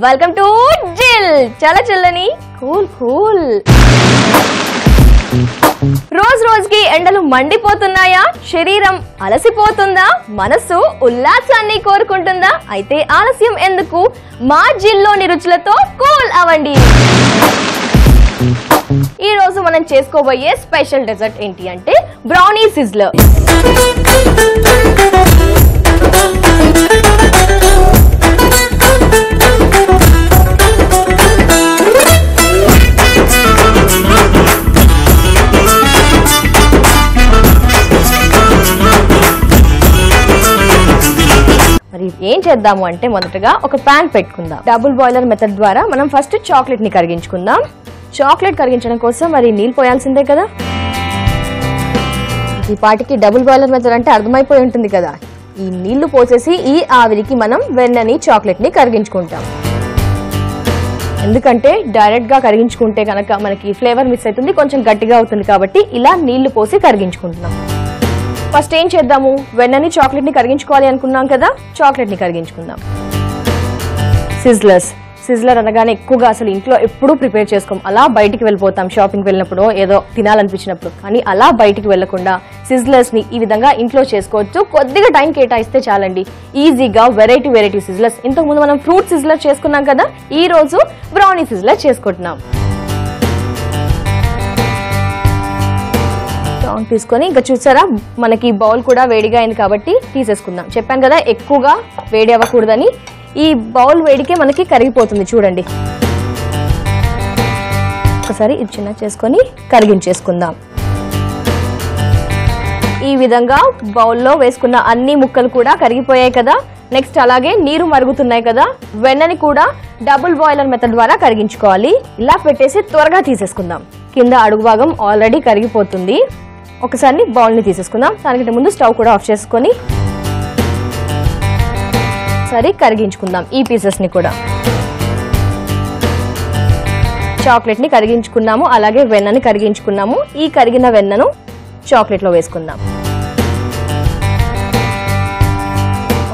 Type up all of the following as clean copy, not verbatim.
Welcome to జిల్. చాలా చల్లని కూల్. రోజుకి ఎండలు మండిపోతున్నాయా? శరీరం అలసిపోతుందా? మనసు ఉల్లాసాన్ని కోరుకుంటుందా? అయితే ఆలస్యం ఎందుకు? మా జిల్లోని రుచులతో కూల్ అవ్వండి. ఈ రోజు మనం చేసుకోబోయే స్పెషల్ డెజర్ట్ ఏంటి అంటే బ్రౌనీ సిజ్లర్. మరి ఏం చేద్దాము అంటే మొదటగా ఒక ప్యాన్ పెట్టుకుందాం. డబుల్ బాయిలర్ మెథడ్ ద్వారా మనం ఫస్ట్ చాక్లెట్ ని కరిగించుకుందాం. చాక్లెట్ కరిగించడం కోసం మరి నీళ్ళు పోయాల్సిందే కదా. ఈ పాటికి డబుల్ బాయిలర్ మెథడ్ అంటే అర్థమైపోయి ఉంటుంది కదా. ఈ నీళ్లు పోసేసి ఈ ఆవిరికి మనం వెన్నని చాక్లెట్ ని కరిగించుకుంటాం. ఎందుకంటే డైరెక్ట్ గా కరిగించుకుంటే కనుక మనకి ఫ్లేవర్ మిస్ అవుతుంది, కొంచెం గట్టిగా అవుతుంది. కాబట్టి ఇలా నీళ్లు పోసి కరిగించుకుంటున్నాం. ఫస్ట్ ఏం చేద్దాము, వెన్నని చాక్లెట్ ని కరిగించుకోవాలి అనుకున్నాం కదా, చాక్లెట్ ని కరిగించుకుందాం. సిజ్లర్ అనగానే ఎక్కువగా అసలు ఇంట్లో ఎప్పుడూ ప్రిపేర్ చేసుకోం. అలా బయటికి వెళ్ళిపోతాం, షాపింగ్కి వెళ్ళినప్పుడు, ఏదో తినాలనిపించినప్పుడు. కానీ అలా బయటికి వెళ్లకుండా సిజ్లర్స్ ని ఈ విధంగా ఇంట్లో చేసుకోవచ్చు. కొద్దిగా టైం కేటాయిస్తే చాలండి, ఈజీగా వెరైటీ సిజ్లర్స్. ఇంతకు ముందు మనం ఫ్రూట్ సిజ్లర్ చేసుకున్నాం కదా, ఈ రోజు బ్రౌనీ సిజ్లర్ చేసుకుంటున్నాం. తీసుకొని ఇంకా చూసారా మనకి బౌల్ కూడా వేడిగా అయింది కాబట్టి తీసేసుకుందాం. చెప్పాను కదా ఎక్కువగా వేడి అవ్వకూడదని. ఈ బౌల్ వేడికే మనకి కరిగిపోతుంది. చూడండి ఒకసారి ఇది చిన్న చేసుకొని కరిగించేసుకుందాం. ఈ విధంగా బౌల్లో వేసుకున్న అన్ని ముక్కలు కూడా కరిగిపోయాయి కదా. నెక్స్ట్ అలాగే నీరు మరుగుతున్నాయి కదా, వెన్నని కూడా డబుల్ బాయిలర్ మెథడ్ ద్వారా కరిగించుకోవాలి. ఇలా పెట్టేసి త్వరగా తీసేసుకుందాం. కింద అడుగు భాగం ఆల్రెడీ కరిగిపోతుంది. ఒకసారి బౌల్ని తీసేసుకుందాం. దానికంటే ముందు స్టవ్ కూడా ఆఫ్ చేసుకొని సరే కరిగించుకుందాం ఈ పీసెస్ ని కూడా. చాక్లెట్ ని కరిగించుకున్నాము, అలాగే వెన్నని కరిగించుకున్నాము. ఈ కరిగిన వెన్నను చాక్లెట్ లో వేసుకుందాం.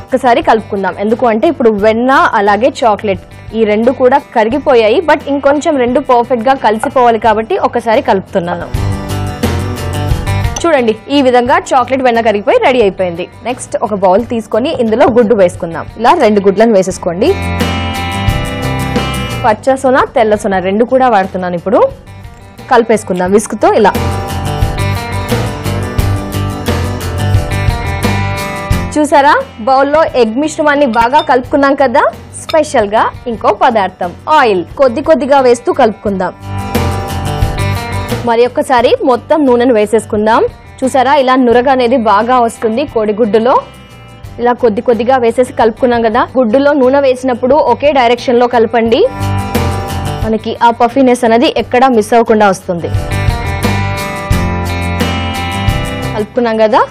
ఒక్కసారి కలుపుకుందాం. ఎందుకు అంటే ఇప్పుడు వెన్న అలాగే చాక్లెట్ ఈ రెండు కూడా కరిగిపోయాయి, బట్ ఇంకొంచెం రెండు పర్ఫెక్ట్ గా కలిసిపోవాలి కాబట్టి ఒకసారి కలుపుతున్నాను. చూడండి ఈ విధంగా చాక్లెట్ వెన్న కరిగిపోయి రెడీ అయిపోయింది. నెక్స్ట్ ఒక బౌల్ తీసుకొని ఇందులో గుడ్డు వేసుకుందాం. ఇలా 2 గుడ్లను వేసేసుకోండి. పచ్చ సొన తెల్ల సొన రెండు కూడా వాడుతున్నాను. ఇప్పుడు కలిపేసుకుందాం విస్క్తో. ఇలా చూసారా బౌల్లో ఎగ్ మిశ్రమాన్ని బాగా కలుపుకున్నాం కదా. స్పెషల్ గా ఇంకో పదార్థం ఆయిల్ కొద్దిగా వేస్తూ కలుపుకుందాం. మరి ఒక్కసారి మొత్తం నూనెను వేసేసుకుందాం. చూసారా ఇలా నురగ అనేది బాగా వస్తుంది కోడిగుడ్డులో. ఇలా కొద్దిగా వేసేసి కలుపుకున్నాం కదా. గుడ్డులో నూనె వేసినప్పుడు ఒకే డైరెక్షన్ లో కలపండి. మనకి ఆ పఫీనెస్ అనేది ఎక్కడా మిస్ అవ్వకుండా వస్తుంది. కలుపుకున్నాం కదా.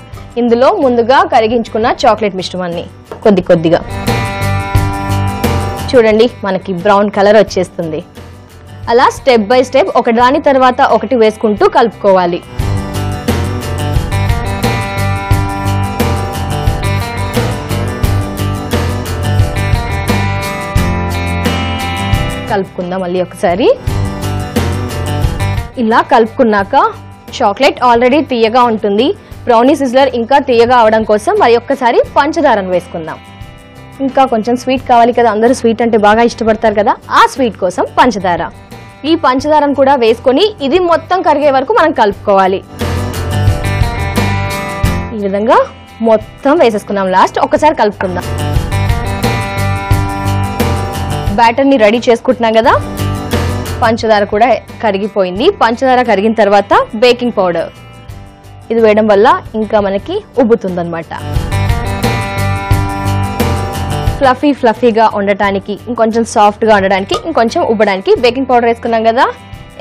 ఇందులో ముందుగా కరిగించుకున్న చాక్లెట్ మిశ్రమాన్ని కొద్దిగా చూడండి మనకి బ్రౌన్ కలర్ వచ్చేస్తుంది. అలా స్టెప్ బై స్టెప్ ఒకదాని తర్వాత ఒకటి వేసుకుంటూ కలుపుకోవాలి. కలుపుకుందాం మళ్ళీ ఒకసారి. ఇలా కలుపుకున్నాక చాక్లెట్ ఆల్రెడీ తీయగా ఉంటుంది. బ్రౌనీ సిజ్లర్ ఇంకా తీయగా అవడం కోసం మరి ఒక్కసారి పంచదారను వేసుకుందాం. ఇంకా కొంచెం స్వీట్ కావాలి కదా, అందరూ స్వీట్ అంటే బాగా ఇష్టపడతారు కదా. ఆ స్వీట్ కోసం పంచదార. ఈ పంచదారను కూడా వేసుకొని ఇది మొత్తం కరిగే వరకు మనం కలుపుకోవాలి. ఈ విధంగా మొత్తం వేసేసుకున్నాం. లాస్ట్ ఒకసారి కలుపుకుందాం. బ్యాటర్ ని రెడీ చేసుకుంటున్నాం కదా. పంచదార కూడా కరిగిపోయింది. పంచదార కరిగిన తర్వాత బేకింగ్ పౌడర్ ఇది వేయడం వల్ల ఇంకా మనకి ఉబ్బుతుందన్నమాట. ఫ్లఫీగా ఉండటానికి, ఇంకొంచెం సాఫ్ట్ గా ఉండడానికి, ఇంకొంచెం ఉబ్బడానికి బేకింగ్ పౌడర్ వేసుకున్నాం కదా.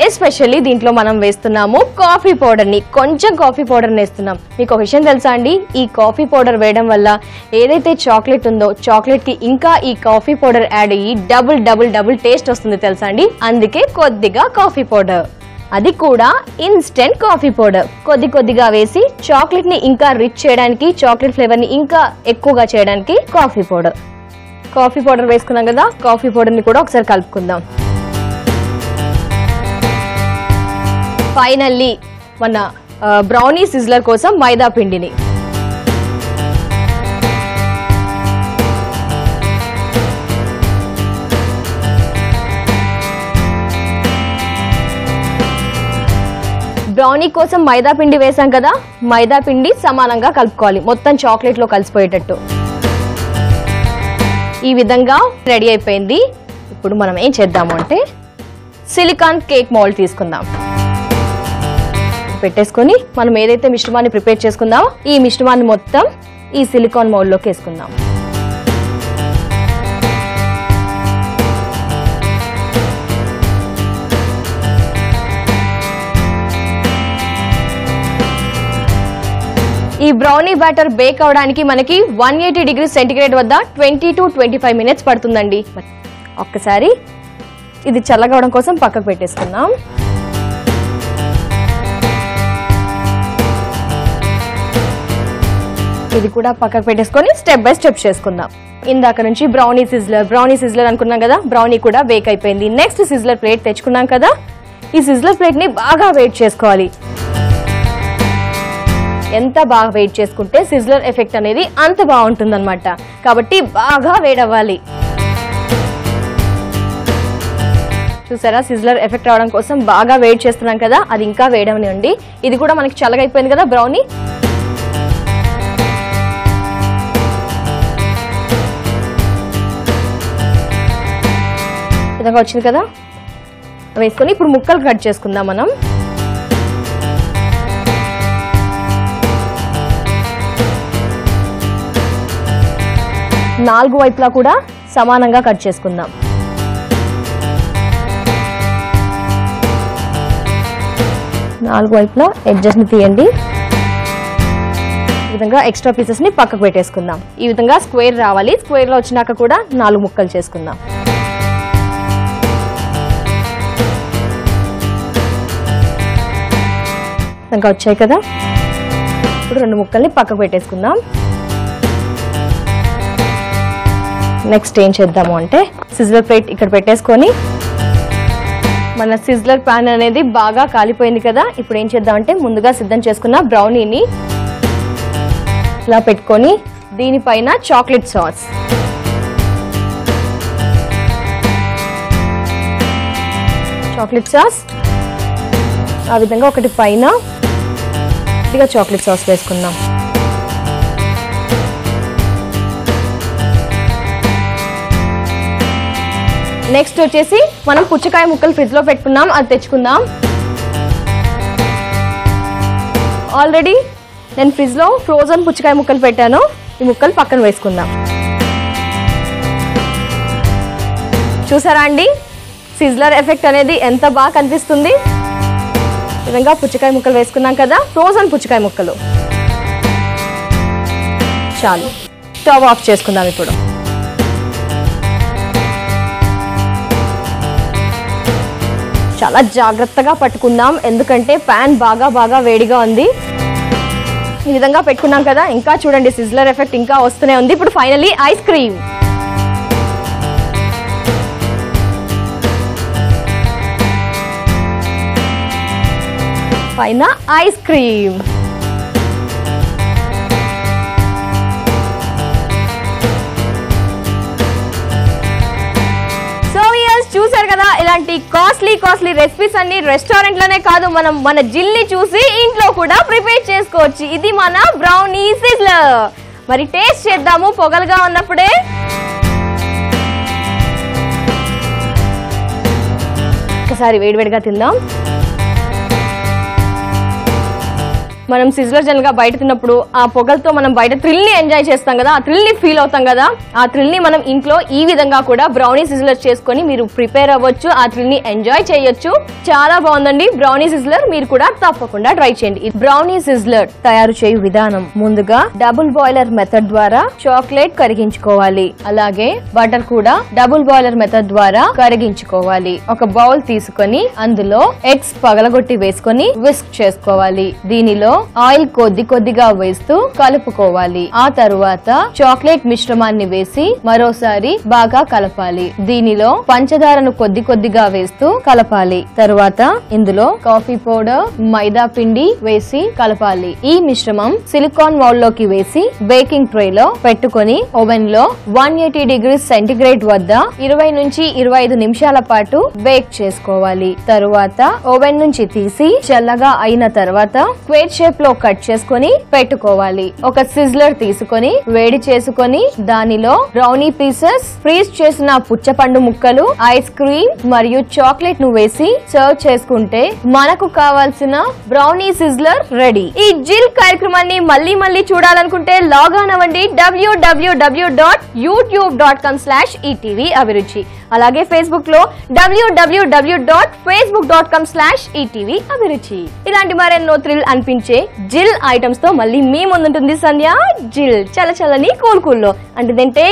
ఎస్పెషల్లీ దీంట్లో మనం వేస్తున్నాము కాఫీ పౌడర్ ని. కొంచెం కాఫీ పౌడర్ వేస్తున్నాం. మీకు ఒక విషయం తెలుసా అండి, ఈ కాఫీ పౌడర్ వేయడం వల్ల ఏదైతే చాక్లెట్ ఉందో చాక్లెట్ కి ఇంకా ఈ కాఫీ పౌడర్ యాడ్ అయ్యి డబుల్ టేస్ట్ వస్తుంది తెలుసా అండి. అందుకే కొద్దిగా కాఫీ పౌడర్, అది కూడా ఇన్స్టెంట్ కాఫీ పౌడర్ కొద్దిగా వేసి చాక్లెట్ ని ఇంకా రిచ్ చేయడానికి, చాక్లెట్ ఫ్లేవర్ ని ఇంకా ఎక్కువగా చేయడానికి కాఫీ పౌడర్. కాఫీ పౌడర్ వేసుకున్నాం కదా, కాఫీ పౌడర్ ని కూడా ఒకసారి కలుపుకుందాం. ఫైనల్లీ మన బ్రౌనీ సిజ్లర్ కోసం మైదా పిండిని బ్రౌనీ కోసం మైదా పిండి వేసాం కదా, మైదా పిండి సమానంగా కలుపుకోవాలి, మొత్తం చాక్లెట్ లో కలిసిపోయేటట్టు. ఈ విధంగా రెడీ అయిపోయింది. ఇప్పుడు మనం ఏం చేద్దాము అంటే సిలికాన్ కేక్ మౌల్డ్ తీసుకుందాం. పెట్టేసుకొని మనం ఏదైతే మిశ్రమాన్ని ప్రిపేర్ చేసుకుందామో ఈ మిశ్రమాన్ని మొత్తం ఈ సిలికాన్ మౌల్డ్ లోకి వేసుకుందాం. ఈ బ్రౌనీ బ్యాటర్ బేక్ అవడానికి మనకి 180 డిగ్రీ సెంటిగ్రేడ్ వద్ద 20 to 25 మినిట్స్ పడుతుందండి. ఒక్కసారి ఇది చల్లగా అవడం కోసం పక్కకు పెట్టేసుకుందాం. ఇది కూడా పక్కకు పెట్టేసుకొని స్టెప్ బై స్టెప్ చేసుకుందాం. ఇందాక నుంచి బ్రౌనీ సిజ్లర్ అనుకున్నాం కదా, బ్రౌనీ కూడా బేక్ అయిపోయింది. నెక్స్ట్ సిజ్లర్ ప్లేట్ తెచ్చుకున్నాం కదా, ఈ సిజ్లర్ ప్లేట్ ని బాగా వెయిట్ చేసుకోవాలి. ఎంత బాగా వెయిట్ చేసుకుంటే సిజ్లర్ ఎఫెక్ట్ అనేది అంత బాగుంటుంది అనమాట. కాబట్టి బాగా వేడవ్వాలి. చూసారా, సిజ్లర్ ఎఫెక్ట్ రావడం కోసం బాగా వెయిట్ చేస్తున్నాం కదా, అది ఇంకా వేడవనివ్వండి. ఇది కూడా మనకి చల్లగా అయిపోయింది కదా బ్రౌనీ. విధంగా వచ్చింది కదా, వేసుకొని ఇప్పుడు ముక్కలు కట్ చేసుకుందాం మనం. నాలుగు వైపులా కూడా సమానంగా కట్ చేసుకుందాం. నాలుగు వైపులా ఎడ్జెస్ ని తీయండి. ఈ విధంగా ఎక్స్ట్రా పీసెస్ ని పక్కకు పెట్టేసుకుందాం. ఈ విధంగా స్క్వేర్ రావాలి. స్క్వేర్ లో వచ్చినాక కూడా 4 ముక్కలు చేసుకుందాం. ఇంకా వచ్చాయి కదా, ఇప్పుడు 2 ముక్కల్ని పక్కకు పెట్టేసుకుందాం. నెక్స్ట్ ఏం చేద్దాము అంటే సిజ్లర్ ప్లేట్ ఇక్కడ పెట్టేసుకొని, మన సిజ్లర్ ప్యాన్ అనేది బాగా కాలిపోయింది కదా, ఇప్పుడు ఏం చేద్దామంటే ముందుగా సిద్ధం చేసుకున్న బ్రౌనీని ఇలా పెట్టుకొని దీనిపైన చాక్లెట్ సాస్, ఆ విధంగా ఒకటి పైన ఇదిగా చాక్లెట్ సాస్ వేసుకుందాం. నెక్స్ట్ వచ్చేసి మనం పుచ్చకాయ ముక్కలు ఫ్రిడ్జ్ లో పెట్టుకున్నాం, అది తెచ్చుకుందాం. ఆల్రెడీ నేను ఫ్రిడ్జ్ లో ఫ్రోజన్ పుచ్చకాయ ముక్కలు పెట్టాను. ఈ ముక్కలు పక్కన వేసుకుందాం. చూసారా అండి, సిజ్లర్ ఎఫెక్ట్ అనేది ఎంత బాగా కనిపిస్తుంది. ఈ విధంగా పుచ్చకాయ ముక్కలు వేసుకున్నాం కదా, ఫ్రోజన్ పుచ్చకాయ ముక్కలు. చాలు, స్టవ్ ఆఫ్ చేసుకుందాం. ఇప్పుడు చాలా జాగ్రత్తగా పట్టుకుందాం, ఎందుకంటే ప్యాన్ బాగా వేడిగా ఉంది. ఈ విధంగా పెట్టుకున్నాం కదా, ఇంకా చూడండి సిజ్లర్ ఎఫెక్ట్ ఇంకా వస్తూనే ఉంది. ఇప్పుడు ఫైనల్లీ ఐస్ క్రీమ్. పైన ఐస్ క్రీమ్. చూసారు కదా, ఇలాంటి కాస్ట్లీ రెసిపీస్ అన్ని రెస్టారెంట్ లోనే కాదు, మనం మన జిల్ని చూసి ఇంట్లో కూడా ప్రిపేర్ చేసుకోవచ్చు. ఇది మన బ్రౌనీ సిజ్లర్. మరి టేస్ట్ చేద్దాము పొగలుగా ఉన్నప్పుడే. ఒకసారి వేడివేడిగా తిందాం. మనం సిజ్లర్ జనరల్ గా బయట తిన్నప్పుడు ఆ పొగలతో మనం బయట థ్రిల్ ని ఎంజాయ్ చేస్తాం కదా, ఆ థ్రిల్ ని ఫీల్ అవుతాం కదా, ఆ థ్రిల్ ని మనం ఇంట్లో ఈ విధంగా కూడా బ్రౌనీ సిజ్లర్ చేసుకొని మీరు ప్రిపేర్ అవ్వచ్చు, ఆ థ్రిల్ ని ఎంజాయ్ చేయొచ్చు. చాలా బాగుందండి బ్రౌనీ సిజ్లర్, మీరు కూడా తప్పకుండా ట్రై చేయండి. బ్రౌనీ సిజ్లర్ తయారు చేయు విధానం: ముందుగా డబుల్ బాయిలర్ మెథడ్ ద్వారా చాక్లెట్ కరిగించుకోవాలి, అలాగే బటర్ కూడా డబుల్ బాయిలర్ మెథడ్ ద్వారా కరిగించుకోవాలి. ఒక బౌల్ తీసుకొని అందులో ఎగ్స్ పగలగొట్టి వేసుకొని విస్క్ చేసుకోవాలి. దీనిలో ఆయిల్ కొద్దిగా వేస్తూ కలుపుకోవాలి. ఆ తరువాత చాక్లెట్ మిశ్రమాన్ని వేసి మరోసారి బాగా కలపాలి. దీనిలో పంచదారను కొద్దిగా వేస్తూ కలపాలి. తరువాత ఇందులో కాఫీ పౌడర్, మైదా పిండి వేసి కలపాలి. ఈ మిశ్రమం సిలికాన్ మౌల్డ్ లోకి వేసి బేకింగ్ ట్రే లో పెట్టుకొని ఓవెన్ లో 180 డిగ్రీస్ సెంటీగ్రేడ్ వద్ద 20 నుంచి 25 నిమిషాల పాటు బేక్ చేసుకోవాలి. తరువాత ఓవెన్ నుంచి తీసి చల్లగా అయిన తర్వాత స్క్వేర్ షేప్ లో కట్ చేసుకొని పెట్టుకోవాలి. ఒక సిజ్లర్ తీసుకొని వేడి చేసుకొని దానిలో బ్రౌనీ పీసెస్, ఫ్రీజ్ చేసిన పుచ్చపండు ముక్కలు, ఐస్ క్రీమ్ మరియు చాక్లెట్ ను వేసి సర్వ్ చేసుకుంటే మనకు కావాల్సిన బ్రౌనీ సిజ్లర్ రెడీ. ఈ జిల్ కార్యక్రమాన్ని మళ్ళీ చూడాలనుకుంటే లాగ్ ఆన్ అవ్వండి www.youtube.com/etv అభిరుచి. అలాగే ఫేస్బుక్ లో www.facebook.com/etv అభిరుచి. ఇలాంటి మరెన్నో థ్రిల్ అనిపించే జిల్ ఐటమ్స్ తో మళ్ళీ మీ ముందుంటుంది సంధ్య. జిల్ చల్ల చల్లని కూల్ కూల్లో అంటే